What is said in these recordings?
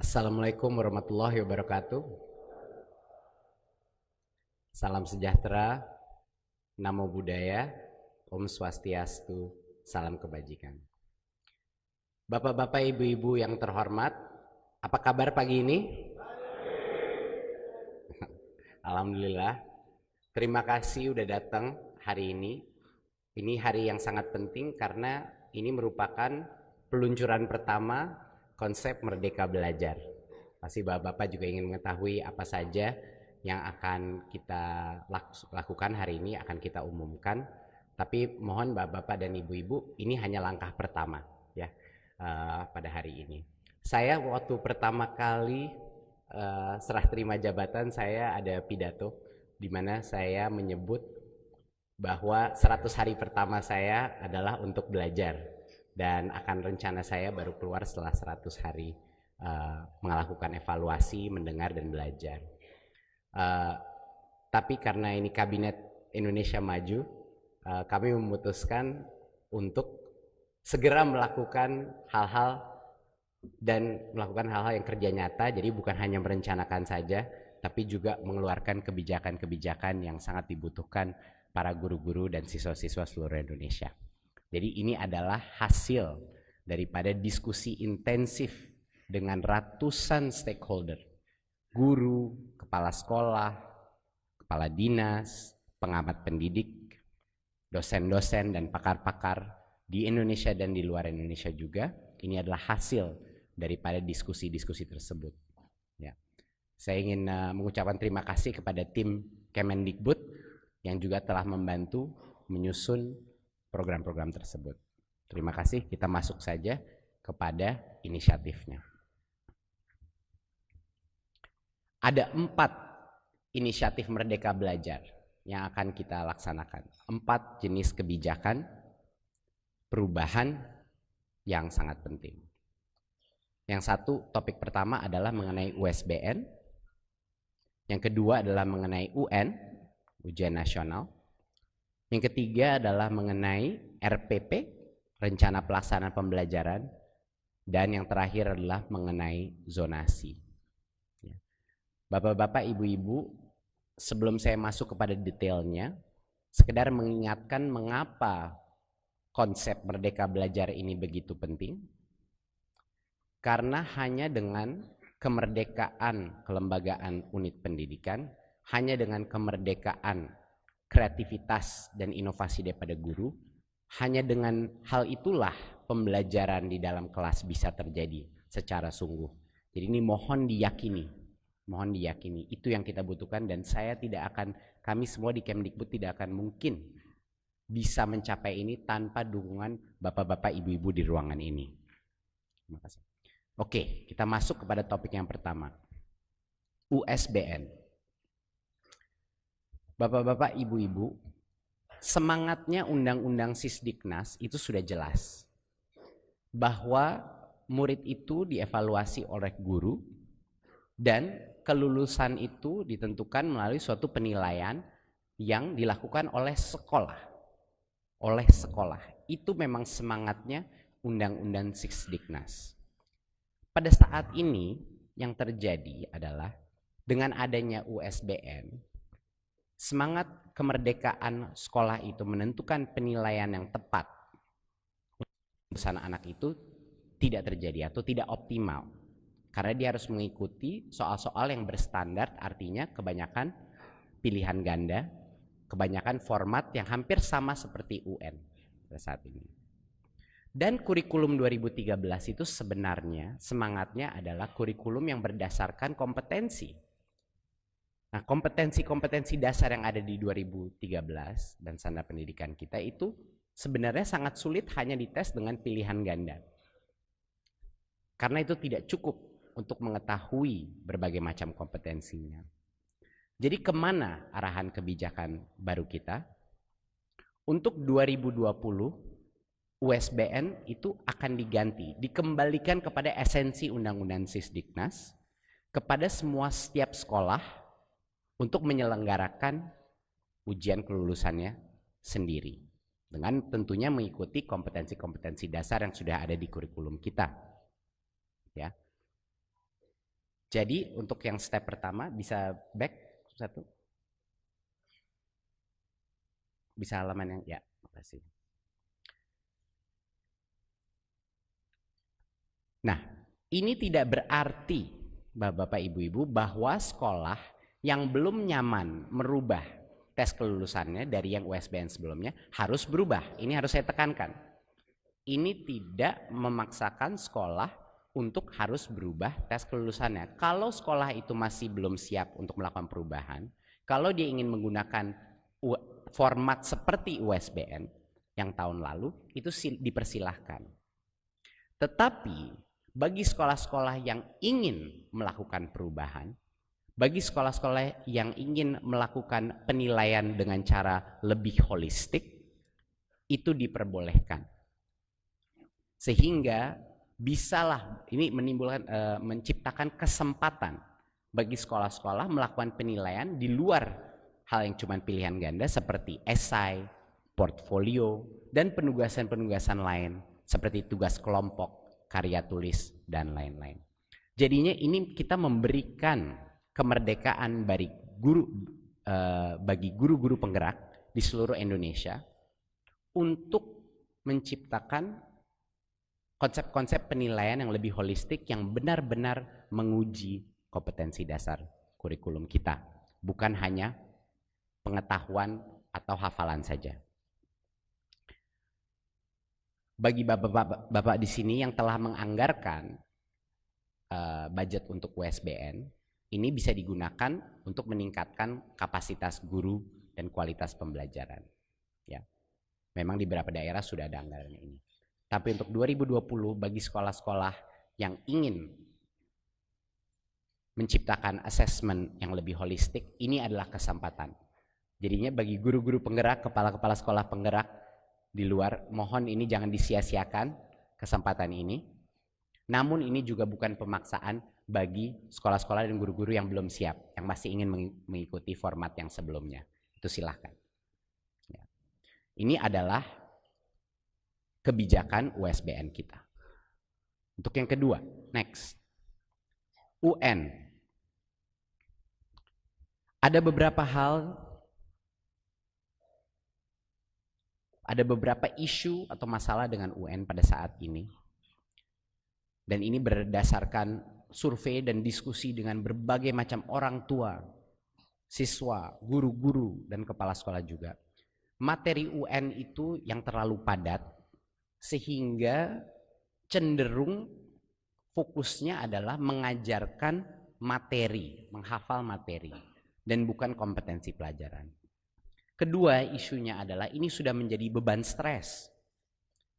Assalamualaikum warahmatullahi wabarakatuh. Salam sejahtera, Namo Buddhaya, Om Swastiastu, salam kebajikan. Bapak-bapak, ibu-ibu yang terhormat, apa kabar pagi ini? Alhamdulillah. Terima kasih udah datang hari ini. Ini hari yang sangat penting karena ini merupakan peluncuran pertama konsep Merdeka Belajar. Pasti bapak-bapak juga ingin mengetahui apa saja yang akan kita lakukan hari ini, akan kita umumkan. Tapi mohon bapak-bapak dan ibu-ibu, ini hanya langkah pertama ya pada hari ini. Saya waktu pertama kali serah terima jabatan, saya ada pidato di mana saya menyebut bahwa 100 hari pertama saya adalah untuk belajar, dan akan rencana saya baru keluar setelah 100 hari melakukan evaluasi, mendengar dan belajar. Tapi karena ini Kabinet Indonesia Maju, kami memutuskan untuk segera melakukan hal-hal yang kerja nyata. Jadi bukan hanya merencanakan saja, tapi juga mengeluarkan kebijakan-kebijakan yang sangat dibutuhkan para guru-guru dan siswa-siswa seluruh Indonesia. Jadi ini adalah hasil daripada diskusi intensif dengan ratusan stakeholder, guru, kepala sekolah, kepala dinas, pengamat pendidik, dosen-dosen dan pakar-pakar di Indonesia dan di luar Indonesia juga. Ini adalah hasil daripada diskusi-diskusi tersebut. Ya. Saya ingin mengucapkan terima kasih kepada tim Kemendikbud yang juga telah membantu menyusun program-program tersebut. Terima kasih, kita masuk saja kepada inisiatifnya. Ada 4 inisiatif Merdeka Belajar yang akan kita laksanakan. 4 jenis kebijakan perubahan yang sangat penting. Yang satu, topik pertama adalah mengenai USBN. Yang kedua adalah mengenai UN, ujian nasional. Yang ketiga adalah mengenai RPP, rencana pelaksanaan pembelajaran. Dan yang terakhir adalah mengenai zonasi. Bapak-bapak, ibu-ibu, sebelum saya masuk kepada detailnya, sekedar mengingatkan mengapa konsep Merdeka Belajar ini begitu penting. Karena hanya dengan kemerdekaan kelembagaan unit pendidikan, hanya dengan kemerdekaan kreativitas dan inovasi daripada guru, hanya dengan hal itulah pembelajaran di dalam kelas bisa terjadi secara sungguh. Jadi ini mohon diyakini, itu yang kita butuhkan, dan kami semua di Kemdikbud tidak akan mungkin bisa mencapai ini tanpa dukungan bapak-bapak, ibu-ibu di ruangan ini. Terima kasih. Oke, kita masuk kepada topik yang pertama, USBN. Bapak-bapak, ibu-ibu, semangatnya Undang-Undang Sisdiknas itu sudah jelas, bahwa murid itu dievaluasi oleh guru dan kelulusan itu ditentukan melalui suatu penilaian yang dilakukan oleh sekolah. Itu memang semangatnya Undang-Undang Sisdiknas. Pada saat ini yang terjadi adalah dengan adanya USBN, semangat kemerdekaan sekolah itu menentukan penilaian yang tepat untuk anak itu tidak terjadi atau tidak optimal, karena dia harus mengikuti soal-soal yang berstandar, artinya kebanyakan pilihan ganda, kebanyakan format yang hampir sama seperti UN pada saat ini. Dan kurikulum 2013 itu sebenarnya semangatnya adalah kurikulum yang berdasarkan kompetensi. Nah, kompetensi-kompetensi dasar yang ada di 2013 dan standar pendidikan kita itu sebenarnya sangat sulit hanya dites dengan pilihan ganda. Karena itu tidak cukup untuk mengetahui berbagai macam kompetensinya. Jadi kemana arahan kebijakan baru kita? Untuk 2020, USBN itu akan diganti, dikembalikan kepada esensi Undang-Undang Sisdiknas, kepada setiap sekolah untuk menyelenggarakan ujian kelulusannya sendiri, dengan tentunya mengikuti kompetensi-kompetensi dasar yang sudah ada di kurikulum kita. Ya. Jadi untuk yang step pertama bisa back satu. Bisa halaman yang ya, makasih. Nah, ini tidak berarti Bapak Ibu-ibu bahwa sekolah yang belum nyaman merubah tes kelulusannya dari yang USBN sebelumnya harus berubah. Ini harus saya tekankan. Ini tidak memaksakan sekolah untuk harus berubah tes kelulusannya. Kalau sekolah itu masih belum siap untuk melakukan perubahan, kalau dia ingin menggunakan format seperti USBN yang tahun lalu, itu dipersilahkan. Tetapi bagi sekolah-sekolah yang ingin melakukan perubahan, bagi sekolah-sekolah yang ingin melakukan penilaian dengan cara lebih holistik, itu diperbolehkan. Sehingga bisalah ini menimbulkan menciptakan kesempatan bagi sekolah-sekolah melakukan penilaian di luar hal yang cuma pilihan ganda seperti esai, portfolio, dan penugasan-penugasan lain seperti tugas kelompok, karya tulis, dan lain-lain. Jadinya ini kita memberikan kemerdekaan bagi guru-guru penggerak di seluruh Indonesia untuk menciptakan konsep-konsep penilaian yang lebih holistik yang benar-benar menguji kompetensi dasar kurikulum kita, bukan hanya pengetahuan atau hafalan saja. Bagi bapak-bapak di sini yang telah menganggarkan budget untuk USBN, ini bisa digunakan untuk meningkatkan kapasitas guru dan kualitas pembelajaran. Ya, memang di beberapa daerah sudah ada anggaran ini. Tapi untuk 2020 bagi sekolah-sekolah yang ingin menciptakan assessment yang lebih holistik, ini adalah kesempatan. Jadinya bagi guru-guru penggerak, kepala-kepala sekolah penggerak di luar, mohon ini jangan disia-siakan kesempatan ini. Namun ini juga bukan pemaksaan bagi sekolah-sekolah dan guru-guru yang belum siap, yang masih ingin mengikuti format yang sebelumnya. Itu silahkan. Ya. Ini adalah kebijakan USBN kita. Untuk yang kedua, next. UN. Ada beberapa isu atau masalah dengan UN pada saat ini. Dan ini berdasarkan survei dan diskusi dengan berbagai macam orang tua, siswa, guru-guru, dan kepala sekolah juga. Materi UN itu yang terlalu padat, sehingga cenderung fokusnya adalah mengajarkan materi, menghafal materi, dan bukan kompetensi pelajaran. Kedua, isunya adalah ini sudah menjadi beban stres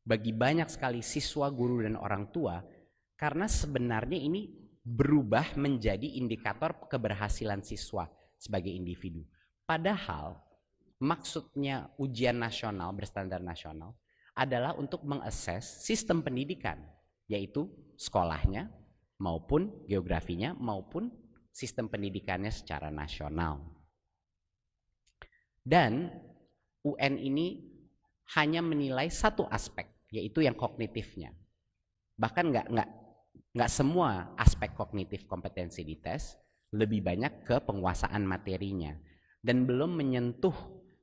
bagi banyak sekali siswa, guru, dan orang tua, karena sebenarnya ini berubah menjadi indikator keberhasilan siswa sebagai individu. Padahal maksudnya ujian nasional berstandar nasional adalah untuk mengakses sistem pendidikan, yaitu sekolahnya maupun geografinya maupun sistem pendidikannya secara nasional. Dan UN ini hanya menilai satu aspek, yaitu yang kognitifnya. Bahkan nggak semua aspek kognitif kompetensi dites, lebih banyak ke penguasaan materinya dan belum menyentuh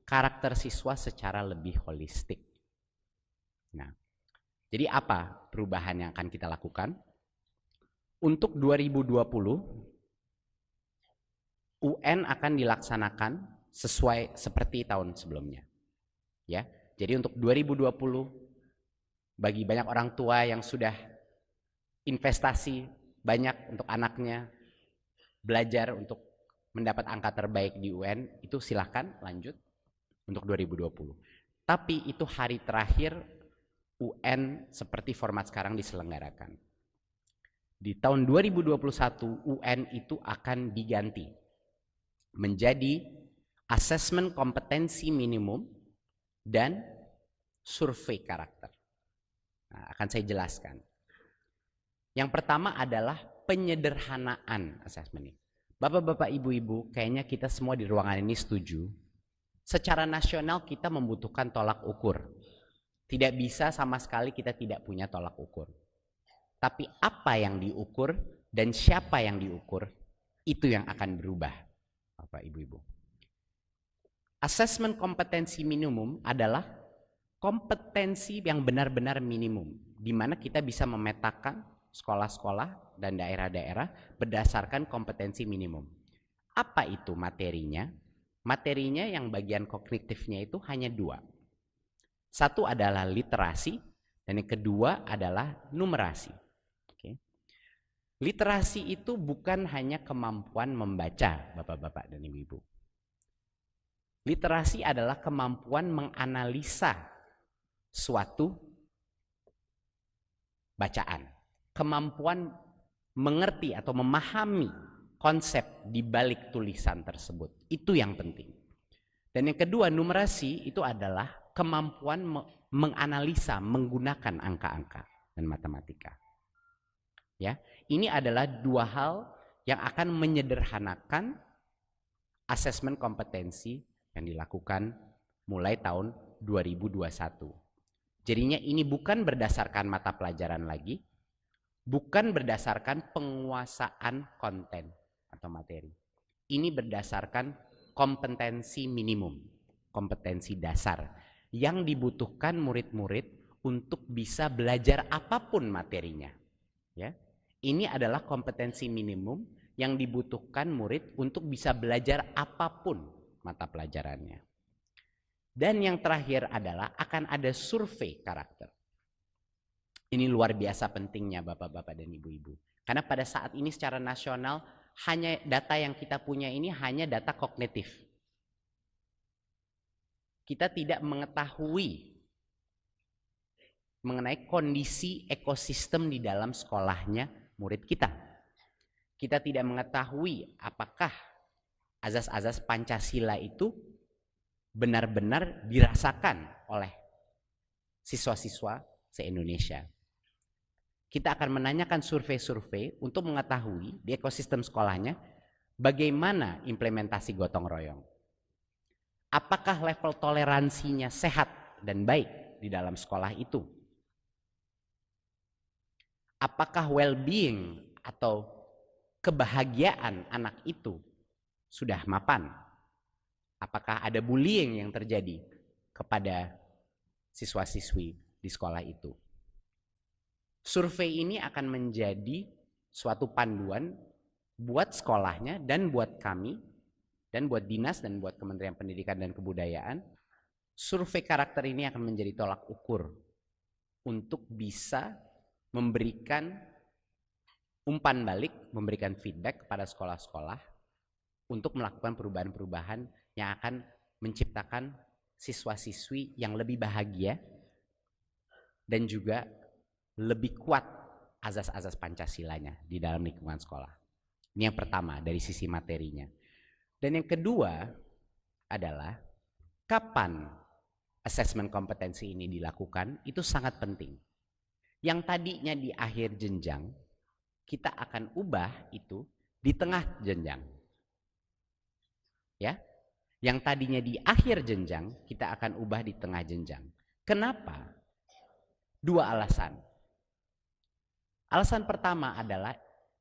karakter siswa secara lebih holistik. Nah, jadi apa perubahan yang akan kita lakukan? Untuk 2020, UN akan dilaksanakan sesuai seperti tahun sebelumnya. Ya, jadi untuk 2020 bagi banyak orang tua yang sudah investasi banyak untuk anaknya belajar untuk mendapat angka terbaik di UN, itu silahkan lanjut untuk 2020. Tapi itu hari terakhir UN seperti format sekarang diselenggarakan. Di tahun 2021 UN itu akan diganti menjadi asesmen kompetensi minimum dan survei karakter. Nah, akan saya jelaskan. Yang pertama adalah penyederhanaan asesmen ini. Bapak-bapak, ibu-ibu, kayaknya kita semua di ruangan ini setuju. Secara nasional kita membutuhkan tolak ukur. Tidak bisa sama sekali kita tidak punya tolak ukur. Tapi apa yang diukur dan siapa yang diukur, itu yang akan berubah, Bapak Ibu-Ibu. Asesmen kompetensi minimum adalah kompetensi yang benar-benar minimum, di mana kita bisa memetakan sekolah-sekolah dan daerah-daerah berdasarkan kompetensi minimum. Apa itu materinya? Materinya yang bagian kognitifnya itu hanya 2. Satu adalah literasi, dan yang kedua adalah numerasi. Oke. Literasi itu bukan hanya kemampuan membaca, Bapak-bapak dan Ibu-ibu. Literasi adalah kemampuan menganalisa suatu bacaan, kemampuan mengerti atau memahami konsep di balik tulisan tersebut. Itu yang penting. Dan yang kedua, numerasi itu adalah kemampuan menganalisa menggunakan angka-angka dan matematika. Ya, ini adalah 2 hal yang akan menyederhanakan asesmen kompetensi yang dilakukan mulai tahun 2021. Jadinya ini bukan berdasarkan mata pelajaran lagi, bukan berdasarkan penguasaan konten atau materi. Ini berdasarkan kompetensi minimum, kompetensi dasar yang dibutuhkan murid-murid untuk bisa belajar apapun materinya. Ya, ini adalah kompetensi minimum yang dibutuhkan murid untuk bisa belajar apapun mata pelajarannya. Dan yang terakhir adalah akan ada survei karakter. Ini luar biasa pentingnya Bapak-bapak dan Ibu-ibu. Karena pada saat ini secara nasional hanya data yang kita punya ini hanya data kognitif. Kita tidak mengetahui mengenai kondisi ekosistem di dalam sekolahnya murid kita. Kita tidak mengetahui apakah azas-azas Pancasila itu benar-benar dirasakan oleh siswa-siswa se-Indonesia. Kita akan menanyakan survei-survei untuk mengetahui di ekosistem sekolahnya bagaimana implementasi gotong royong. Apakah level toleransinya sehat dan baik di dalam sekolah itu? Apakah well-being atau kebahagiaan anak itu sudah mapan? Apakah ada bullying yang terjadi kepada siswa-siswi di sekolah itu? Survei ini akan menjadi suatu panduan buat sekolahnya dan buat kami dan buat dinas dan buat Kementerian Pendidikan dan Kebudayaan. Survei karakter ini akan menjadi tolak ukur untuk bisa memberikan umpan balik, memberikan feedback kepada sekolah-sekolah untuk melakukan perubahan-perubahan yang akan menciptakan siswa-siswi yang lebih bahagia dan juga lebih kuat azas-azas Pancasilanya di dalam lingkungan sekolah. Ini yang pertama dari sisi materinya. Dan yang kedua adalah kapan asesmen kompetensi ini dilakukan, itu sangat penting. Yang tadinya di akhir jenjang, kita akan ubah itu di tengah jenjang. Ya, yang tadinya di akhir jenjang, kita akan ubah di tengah jenjang. Kenapa? 2 alasan. Alasan pertama adalah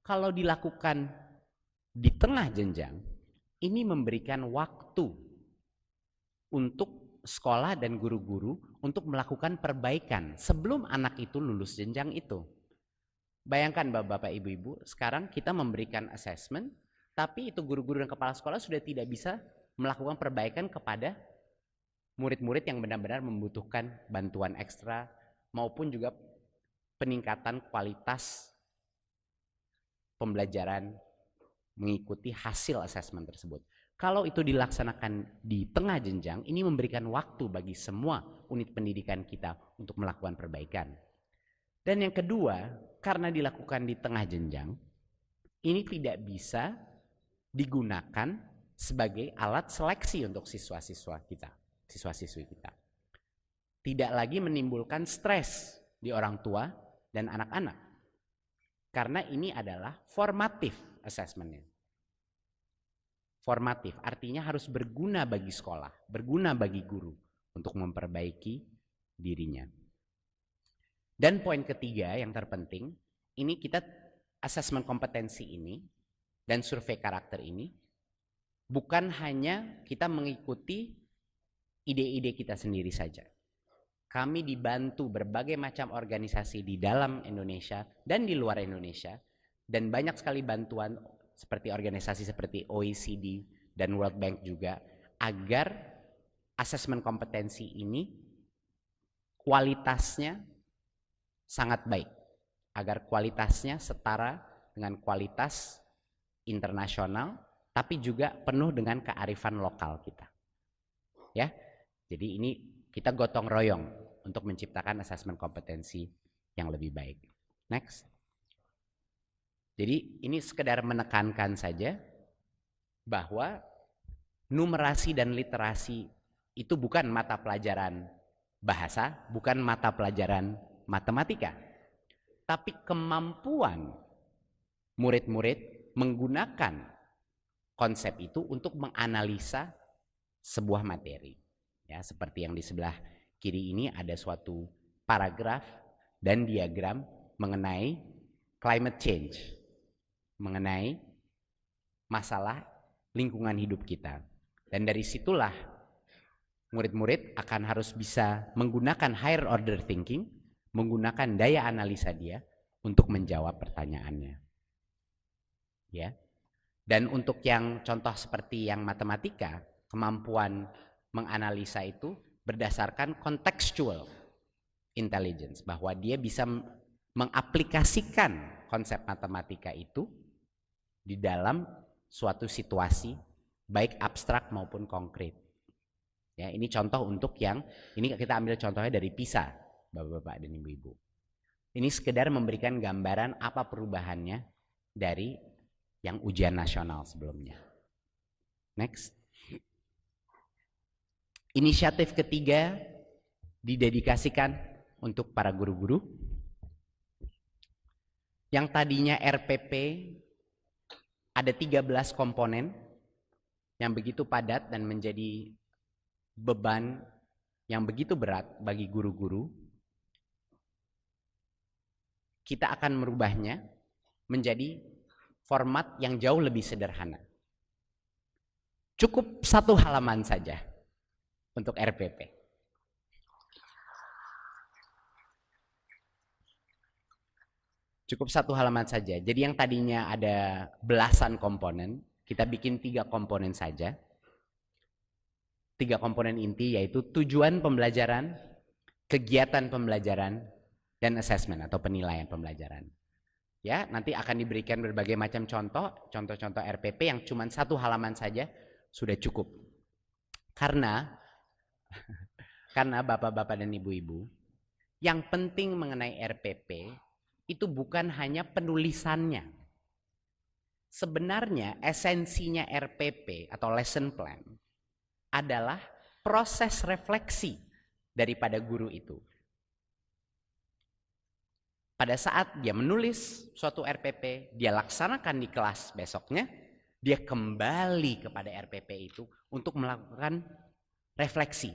kalau dilakukan di tengah jenjang, ini memberikan waktu untuk sekolah dan guru-guru untuk melakukan perbaikan sebelum anak itu lulus jenjang itu. Bayangkan Bapak Ibu-ibu, sekarang kita memberikan assessment, tapi itu guru-guru dan kepala sekolah sudah tidak bisa melakukan perbaikan kepada murid-murid yang benar-benar membutuhkan bantuan ekstra maupun juga peningkatan kualitas pembelajaran mengikuti hasil assessment tersebut. Kalau itu dilaksanakan di tengah jenjang, ini memberikan waktu bagi semua unit pendidikan kita untuk melakukan perbaikan. Dan yang kedua, karena dilakukan di tengah jenjang, ini tidak bisa digunakan sebagai alat seleksi untuk siswa-siswa kita, siswa-siswi kita. Tidak lagi menimbulkan stres di orang tua dan anak-anak. Karena ini adalah formatif assessment-nya. Formatif artinya harus berguna bagi sekolah, berguna bagi guru untuk memperbaiki dirinya. Dan poin ketiga yang terpenting, ini kita asesmen kompetensi ini dan survei karakter ini bukan hanya kita mengikuti ide-ide kita sendiri saja. Kami dibantu berbagai macam organisasi di dalam Indonesia dan di luar Indonesia, dan banyak sekali bantuan seperti organisasi seperti OECD dan World Bank juga, agar asesmen kompetensi ini kualitasnya sangat baik, agar kualitasnya setara dengan kualitas internasional, tapi juga penuh dengan kearifan lokal kita. Ya, jadi ini kita gotong royong untuk menciptakan asesmen kompetensi yang lebih baik. Next. Jadi ini sekedar menekankan saja bahwa numerasi dan literasi itu bukan mata pelajaran bahasa, bukan mata pelajaran matematika, tapi kemampuan murid-murid menggunakan konsep itu untuk menganalisa sebuah materi. Ya, seperti yang di sebelah kiri ini ada suatu paragraf dan diagram mengenai climate change, mengenai masalah lingkungan hidup kita. Dan dari situlah murid-murid akan harus bisa menggunakan higher order thinking, menggunakan daya analisa dia untuk menjawab pertanyaannya. Ya. Dan untuk yang contoh seperti yang matematika, kemampuan menganalisa itu berdasarkan contextual intelligence, bahwa dia bisa mengaplikasikan konsep matematika itu di dalam suatu situasi baik abstrak maupun konkret. Ya, ini contoh untuk yang ini kita ambil contohnya dari PISA, Bapak-bapak dan Ibu-ibu. Ini sekedar memberikan gambaran apa perubahannya dari yang ujian nasional sebelumnya. Next. Inisiatif ketiga didedikasikan untuk para guru-guru. Yang tadinya RPP ada 13 komponen yang begitu padat dan menjadi beban yang begitu berat bagi guru-guru. Kita akan merubahnya menjadi format yang jauh lebih sederhana. Cukup 1 halaman saja untuk RPP. Cukup 1 halaman saja. Jadi yang tadinya ada belasan komponen, kita bikin 3 komponen saja. 3 komponen inti, yaitu tujuan pembelajaran, kegiatan pembelajaran, dan assessment atau penilaian pembelajaran. Ya, nanti akan diberikan berbagai macam contoh-contoh RPP yang cuma 1 halaman saja sudah cukup. Karena Bapak-bapak dan Ibu-ibu, yang penting mengenai RPP itu bukan hanya penulisannya. Sebenarnya esensinya RPP atau lesson plan adalah proses refleksi daripada guru itu. Pada saat dia menulis suatu RPP, dia laksanakan di kelas besoknya, dia kembali kepada RPP itu untuk melakukan refleksi.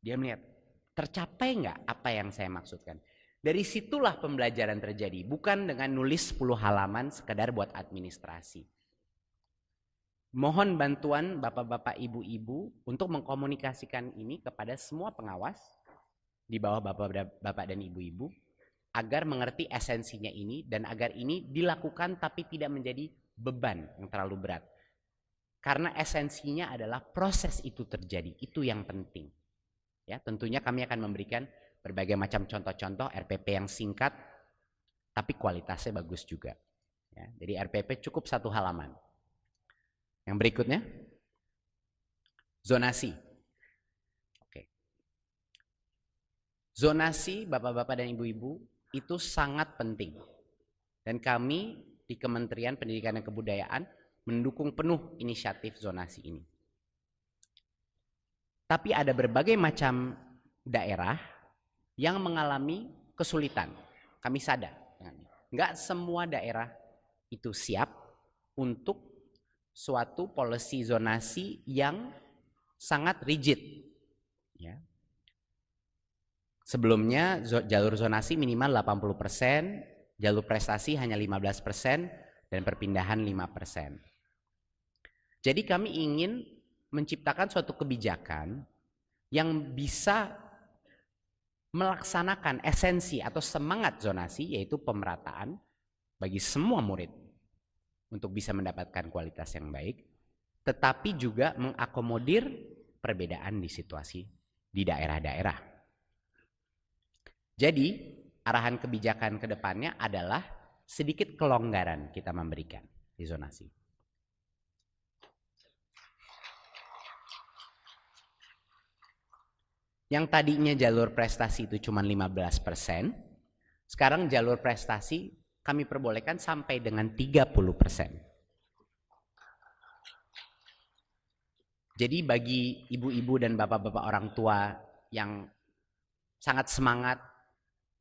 Dia melihat, tercapai nggak apa yang saya maksudkan? Dari situlah pembelajaran terjadi, bukan dengan nulis 10 halaman sekedar buat administrasi. Mohon bantuan bapak-bapak, ibu-ibu untuk mengkomunikasikan ini kepada semua pengawas di bawah bapak-bapak dan ibu-ibu, agar mengerti esensinya ini dan agar ini dilakukan tapi tidak menjadi beban yang terlalu berat. Karena esensinya adalah proses itu terjadi, itu yang penting. Ya, tentunya kami akan memberikan berbagai macam contoh-contoh RPP yang singkat tapi kualitasnya bagus juga. Ya, jadi RPP cukup 1 halaman. Yang berikutnya, zonasi. Oke. Zonasi bapak-bapak dan ibu-ibu itu sangat penting. Dan kami di Kementerian Pendidikan dan Kebudayaan mendukung penuh inisiatif zonasi ini. Tapi ada berbagai macam daerah yang mengalami kesulitan. Kami sadar. Enggak semua daerah itu siap untuk suatu policy zonasi yang sangat rigid. Ya. Sebelumnya jalur zonasi minimal 80%, jalur prestasi hanya 15% dan perpindahan 5%. Jadi kami ingin menciptakan suatu kebijakan yang bisa melaksanakan esensi atau semangat zonasi, yaitu pemerataan bagi semua murid untuk bisa mendapatkan kualitas yang baik, tetapi juga mengakomodir perbedaan di situasi di daerah-daerah. Jadi arahan kebijakan ke depannya adalah sedikit kelonggaran kita memberikan di zonasi. Yang tadinya jalur prestasi itu cuma 15%, sekarang jalur prestasi kami perbolehkan sampai dengan 30%. Jadi bagi ibu-ibu dan bapak-bapak orang tua yang sangat semangat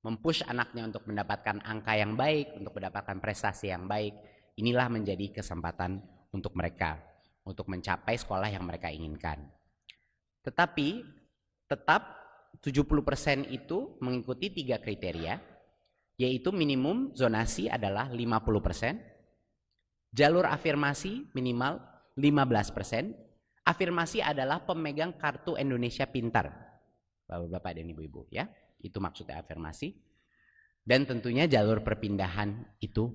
mempush anaknya untuk mendapatkan angka yang baik, untuk mendapatkan prestasi yang baik, inilah menjadi kesempatan untuk mereka untuk mencapai sekolah yang mereka inginkan. Tetapi tetap 70% itu mengikuti 3 kriteria, yaitu minimum zonasi adalah 50%, jalur afirmasi minimal 15%. Afirmasi adalah pemegang kartu Indonesia Pintar, Bapak-bapak dan Ibu-ibu ya. Itu maksudnya afirmasi. Dan tentunya jalur perpindahan itu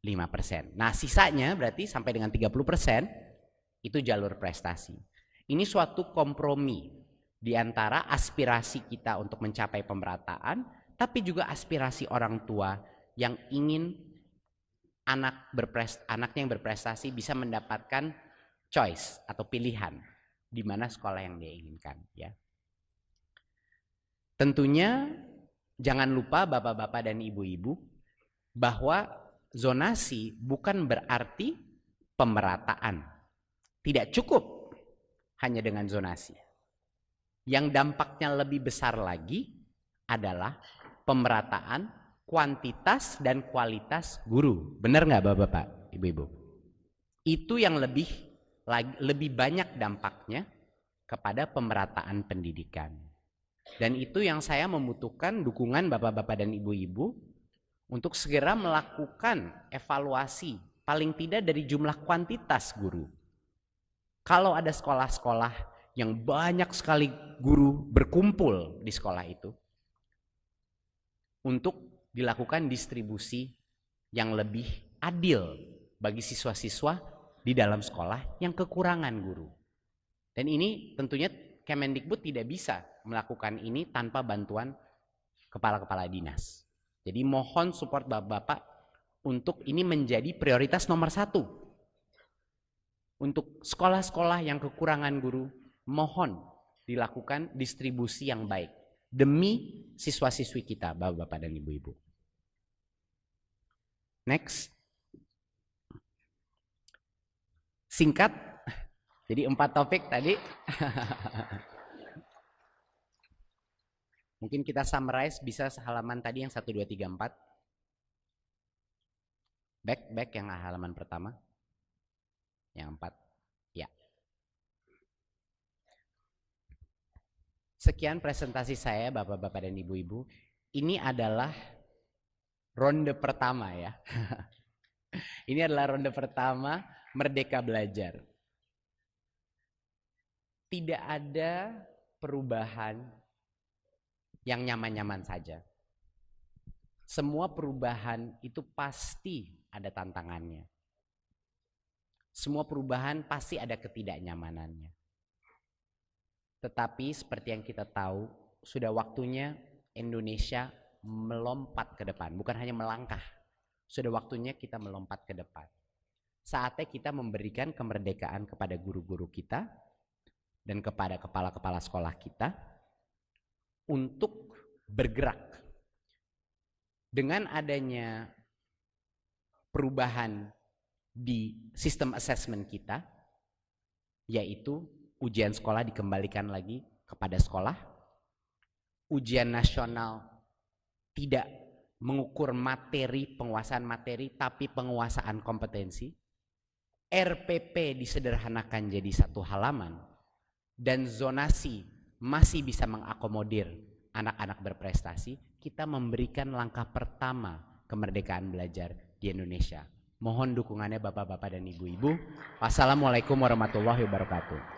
5%. Nah, sisanya berarti sampai dengan 30% itu jalur prestasi. Ini suatu kompromi di antara aspirasi kita untuk mencapai pemerataan, tapi juga aspirasi orang tua yang ingin anaknya yang berprestasi bisa mendapatkan choice atau pilihan di mana sekolah yang dia inginkan ya. Tentunya jangan lupa bapak-bapak dan ibu-ibu bahwa zonasi bukan berarti pemerataan. Tidak cukup hanya dengan zonasi. Yang dampaknya lebih besar lagi adalah pemerataan kuantitas dan kualitas guru. Benar nggak bapak-bapak, ibu-ibu? Itu yang lebih banyak dampaknya kepada pemerataan pendidikan. Dan itu yang saya membutuhkan dukungan bapak-bapak dan ibu-ibu untuk segera melakukan evaluasi paling tidak dari jumlah kuantitas guru. Kalau ada sekolah-sekolah yang banyak sekali guru berkumpul di sekolah itu, untuk dilakukan distribusi yang lebih adil bagi siswa-siswa di dalam sekolah yang kekurangan guru. Dan ini tentunya Kemendikbud tidak bisa melakukan ini tanpa bantuan kepala-kepala dinas. Jadi mohon support bapak-bapak untuk ini menjadi prioritas nomor 1. Untuk sekolah-sekolah yang kekurangan guru, mohon dilakukan distribusi yang baik demi siswa-siswi kita, bapak-bapak dan ibu-ibu. Next. Singkat. Jadi 4 topik tadi. Mungkin kita summarize bisa halaman tadi yang 1, 2, 3, 4. Back yang halaman pertama. Yang 4. Ya. Sekian presentasi saya bapak-bapak dan ibu-ibu. Ini adalah ronde pertama ya. Ini adalah ronde pertama Merdeka Belajar. Tidak ada perubahan yang nyaman-nyaman saja. Semua perubahan itu pasti ada tantangannya. Semua perubahan pasti ada ketidaknyamanannya. Tetapi seperti yang kita tahu, sudah waktunya Indonesia melompat ke depan, bukan hanya melangkah. Sudah waktunya kita melompat ke depan. Saatnya kita memberikan kemerdekaan kepada guru-guru kita dan kepada kepala-kepala sekolah kita untuk bergerak. Dengan adanya perubahan di sistem assessment kita, yaitu ujian sekolah dikembalikan lagi kepada sekolah, ujian nasional tidak mengukur materi, penguasaan materi, tapi penguasaan kompetensi, RPP disederhanakan jadi 1 halaman, dan zonasi masih bisa mengakomodir anak-anak berprestasi, kita memberikan langkah pertama kemerdekaan belajar di Indonesia. Mohon dukungannya Bapak-bapak dan Ibu-ibu. Wassalamualaikum warahmatullahi wabarakatuh.